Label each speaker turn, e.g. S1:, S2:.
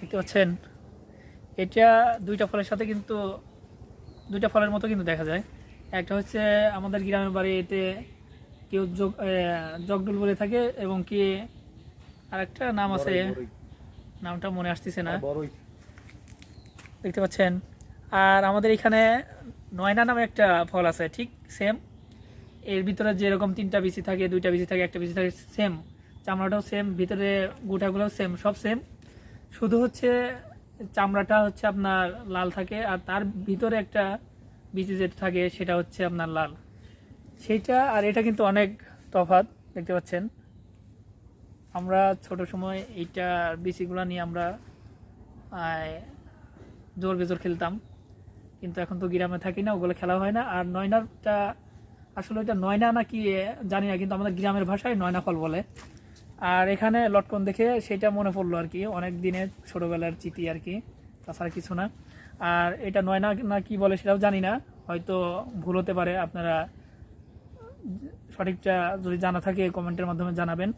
S1: দেখতে পাচ্ছেন, এটা দুইটা ফলের সাথে কিন্তু দুইটা ফলের মতো কিন্তু দেখা যায়। একটা হচ্ছে আমাদের গ্রামের বাড়িতে কেউ জগডুল বলে থাকে, এবং কি আরেকটা নাম আছে, নামটা মনে আসতেছে না। দেখতে পাচ্ছেন। আর আমাদের এখানে নয়না নামে একটা ফল আছে, ঠিক সেম। এর ভিতরে যেরকম তিনটা বিচি থাকে, দুইটা বিচি থাকে, একটা বিচি থাকে, সেম। চামড়াটাও সেম, ভিতরে গোটাগুলোও সেম, সব সেম। শুধু হচ্ছে চামড়াটা হচ্ছে আপনার লাল থাকে, আর তার ভিতরে একটা বিচি যেটা থাকে সেটা হচ্ছে আপনার লাল। সেইটা আর এটা কিন্তু অনেক তফাৎ। দেখতে পাচ্ছেন, আমরা ছোট সময় এইটা বিচিগুলো নিয়ে আমরা জোর বেজোর খেলতাম, কিন্তু এখন তো গ্রামে থাকি না, ওগুলো খেলা হয় না। আর নয়নাটা আসলে এটা নয়না না কি জানি না, কিন্তু আমাদের গ্রামের ভাষায় নয়না ফল বলে। আর এখানে লটকন দেখে সেটা মনে পড়লো আর কি, অনেক দিনের ছোটোবেলার স্মৃতি আর কি, তাছাড়া কিছু না। আর এটা নয়না না কি বলে সেটাও জানি না, হয়তো ভুল হতে পারে। আপনারা সঠিকটা যদি জানা থাকে কমেন্টের মাধ্যমে জানাবেন।